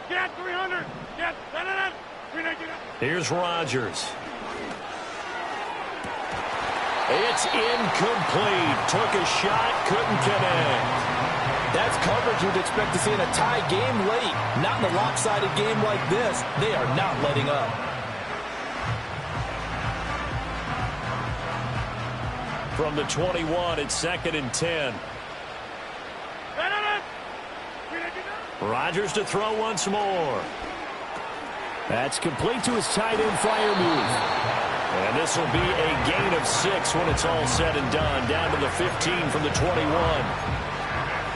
Get 300. Get. Here's Rodgers. It's incomplete. Took a shot, couldn't connect. That's coverage you'd expect to see in a tie game late. Not in a lopsided game like this. They are not letting up. From the 21, it's 2nd and 10. Rodgers to throw once more. That's complete to his tight end, Freiermuth. And this will be a gain of 6 when it's all said and done. Down to the 15 from the 21.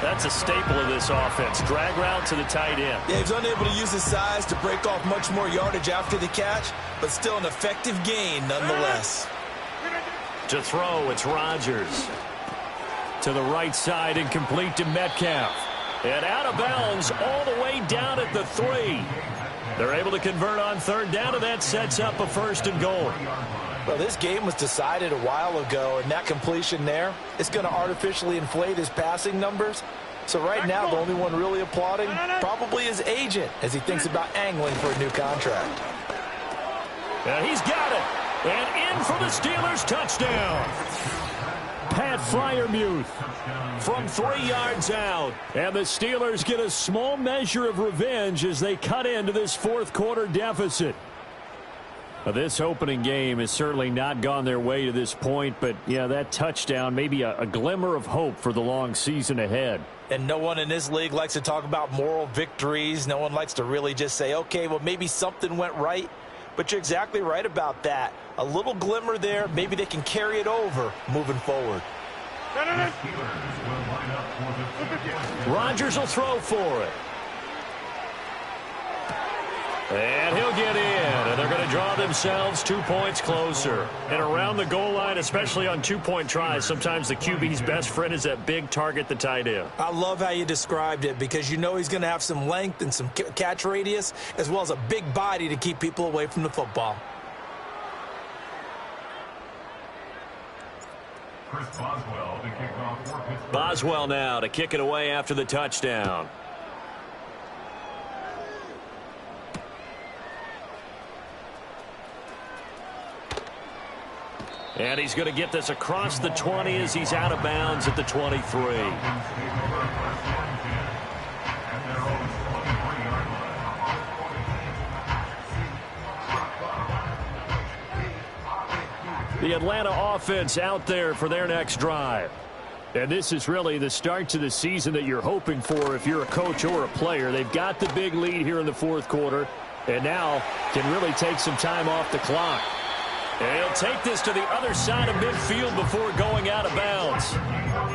That's a staple of this offense. Drag route to the tight end. Yeah, he's unable to use his size to break off much more yardage after the catch, but still an effective gain nonetheless. To throw, it's Rodgers. To the right side and complete to Metcalf. And out of bounds all the way down at the 3. They're able to convert on 3rd down, and that sets up a 1st and goal. Well, this game was decided a while ago, and that completion there is going to artificially inflate his passing numbers. So right now, the only one really applauding probably his agent as he thinks about angling for a new contract. And he's got it. And in for the Steelers touchdown. Pat Freiermuth from 3 yards out. And the Steelers get a small measure of revenge as they cut into this 4th quarter deficit. Well, this opening game has certainly not gone their way to this point, but yeah, that touchdown may be a glimmer of hope for the long season ahead. And no one in this league likes to talk about moral victories. No one likes to really just say, okay, well, maybe something went right. But you're exactly right about that. A little glimmer there. Maybe they can carry it over moving forward. Rodgers will throw for it. And he'll get in. And they're going to draw themselves 2 points closer. And around the goal line, especially on two-point tries, sometimes the QB's best friend is that big target, the tight end. I love how you described it because you know he's going to have some length and some catch radius as well as a big body to keep people away from the football. Chris Boswell to kick off for Pittsburgh. Boswell now to kick it away after the touchdown. And he's going to get this across the 20 as he's out of bounds at the 23. The Atlanta offense out there for their next drive. And this is really the start to the season that you're hoping for if you're a coach or a player. They've got the big lead here in the fourth quarter and now can really take some time off the clock. And he'll take this to the other side of midfield before going out of bounds.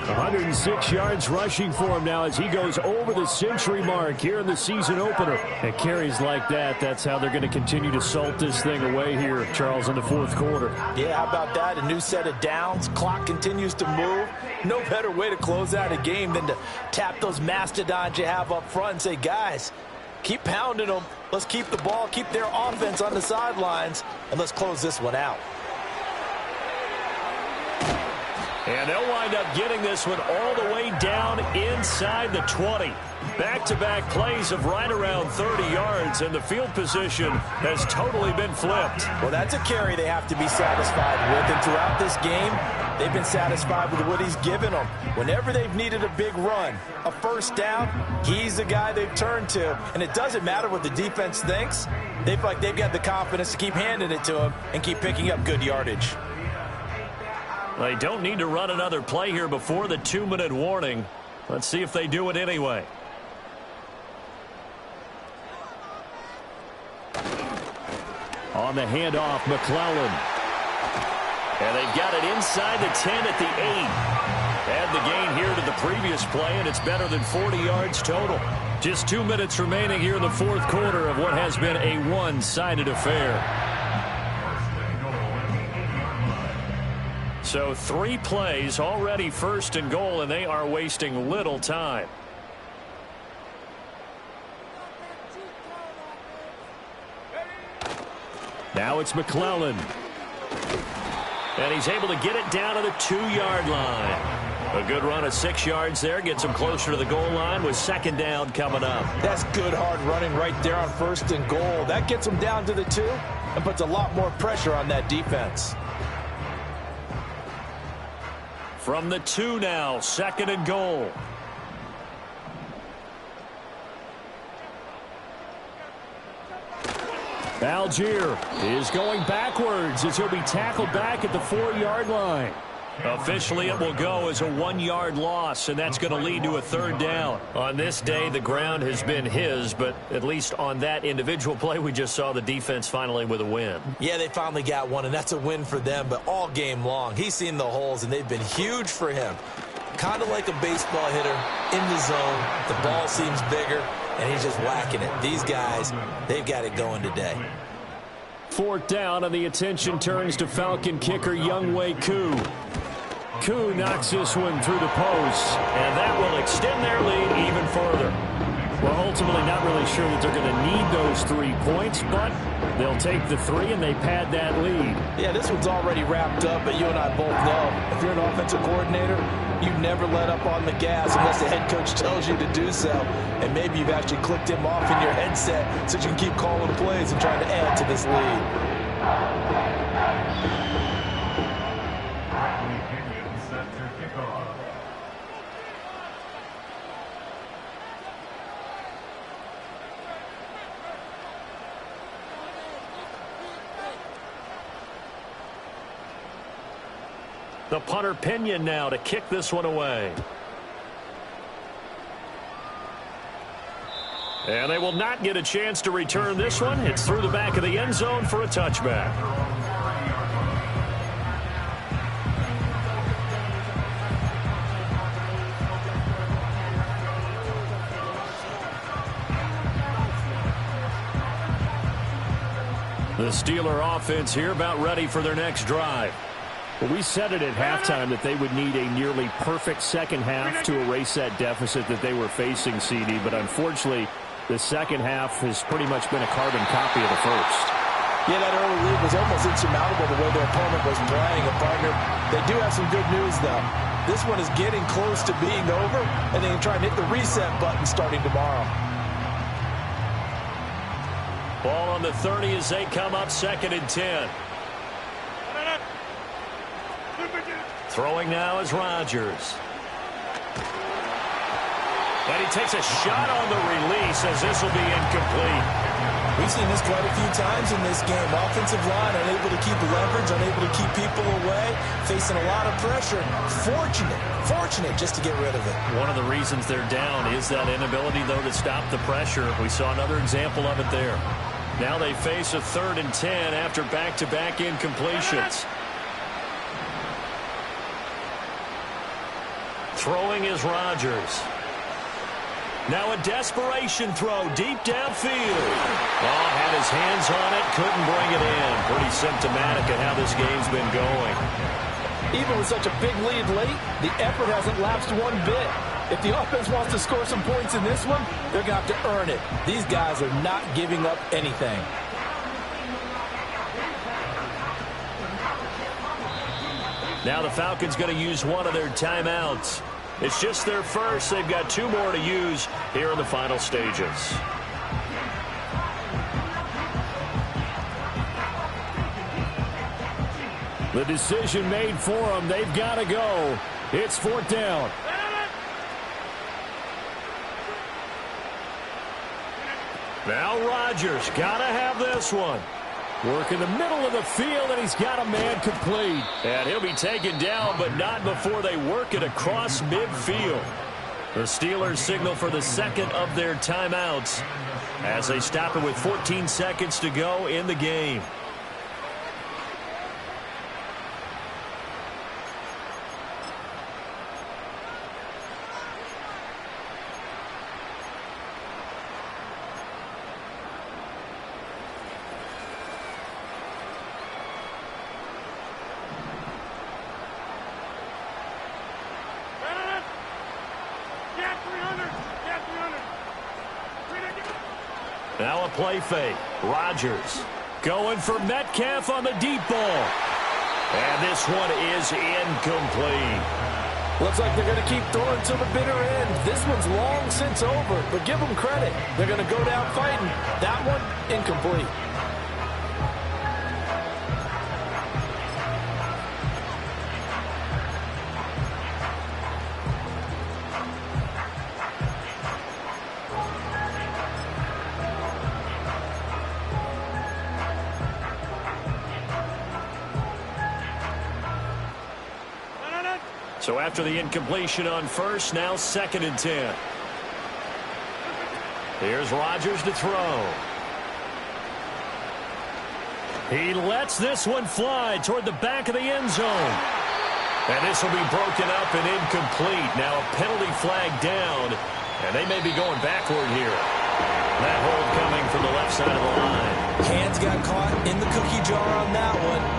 106 yards rushing for him now as he goes over the century mark here in the season opener. And carries like that, that's how they're going to continue to salt this thing away here, Charles, in the fourth quarter. Yeah, how about that? A new set of downs. Clock continues to move. No better way to close out a game than to tap those mastodons you have up front and say, guys, keep pounding them. Let's keep the ball, keep their offense on the sidelines, and let's close this one out. And they'll wind up getting this one all the way down inside the 20. Back-to-back plays of right around 30 yards, and the field position has totally been flipped. Well, that's a carry they have to be satisfied with, and throughout this game, they've been satisfied with what he's given them. Whenever they've needed a big run, a first down, he's the guy they've turned to. And it doesn't matter what the defense thinks. They feel like they've got the confidence to keep handing it to him and keep picking up good yardage. They don't need to run another play here before the 2-minute warning. Let's see if they do it anyway. On the handoff, McClellan. And they've got it inside the 10 at the 8. Add the gain here to the previous play, and it's better than 40 yards total. Just 2 minutes remaining here in the fourth quarter of what has been a one-sided affair. So 3 plays already first and goal, and they are wasting little time. Now it's McClellan. And he's able to get it down to the 2-yard line. A good run of 6 yards there. Gets him closer to the goal line with second down coming up. That's good hard running right there on first and goal. That gets him down to the 2 and puts a lot more pressure on that defense. From the 2 now, second and goal. Algier is going backwards as he'll be tackled back at the 4-yard line. Officially, it will go as a 1-yard loss, and that's going to lead to a third down. On this day, the ground has been his, but at least on that individual play, we just saw the defense finally with a win. Yeah, they finally got one, and that's a win for them, but all game long, he's seen the holes, and they've been huge for him. Kind of like a baseball hitter in the zone. The ball seems bigger, and he's just whacking it. These guys, they've got it going today. Fourth down, and the attention turns to Falcon kicker Younghoe Koo. Koo knocks this one through the post, and that will extend their lead even further. Well, ultimately not really sure that they're going to need those 3 points, but they'll take the 3 and they pad that lead. Yeah, this one's already wrapped up, but you and I both know if you're an offensive coordinator, you never let up on the gas unless the head coach tells you to do so. And maybe you've actually clicked him off in your headset so you can keep calling plays and trying to add to this lead. The punter Pinion now to kick this one away. And they will not get a chance to return this one. It's through the back of the end zone for a touchback. The Steeler offense here about ready for their next drive. Well, we said it at halftime that they would need a nearly perfect second half to erase that deficit that they were facing, CD. But unfortunately, the second half has pretty much been a carbon copy of the first. Yeah, that early lead was almost insurmountable the way their opponent was playing. And, partner, they do have some good news, though. This one is getting close to being over, and they can try and hit the reset button starting tomorrow. Ball on the 30 as they come up 2nd and 10. Throwing now is Rodgers. And he takes a shot on the release as this will be incomplete. We've seen this quite a few times in this game. Offensive line unable to keep leverage, unable to keep people away, facing a lot of pressure. Fortunate just to get rid of it. One of the reasons they're down is that inability, though, to stop the pressure. We saw another example of it there. Now they face a 3rd and 10 after back-to-back incompletions. Throwing is Rodgers. Now a desperation throw deep downfield. Oh, had his hands on it, couldn't bring it in. Pretty symptomatic of how this game's been going. Even with such a big lead late, the effort hasn't lapsed one bit. If the offense wants to score some points in this one, they're going to have to earn it. These guys are not giving up anything. Now the Falcons going to use one of their timeouts. It's just their first. They've got 2 more to use here in the final stages. The decision made for them. They've got to go. It's 4th down. Now Rodgers got to have this one. Work in the middle of the field, and he's got a man complete. And he'll be taken down, but not before they work it across midfield. The Steelers signal for the second of their timeouts as they stop it with 14 seconds to go in the game. Now a play fake. Rodgers going for Metcalf on the deep ball. And this one is incomplete. Looks like they're going to keep throwing till the bitter end. This one's long since over, but give them credit. They're going to go down fighting. That one, incomplete. So after the incompletion on first, now 2nd and 10. Here's Rodgers to throw. He lets this one fly toward the back of the end zone. And this will be broken up and incomplete. Now a penalty flag down, and they may be going backward here. That hold coming from the left side of the line. Hands got caught in the cookie jar on that one.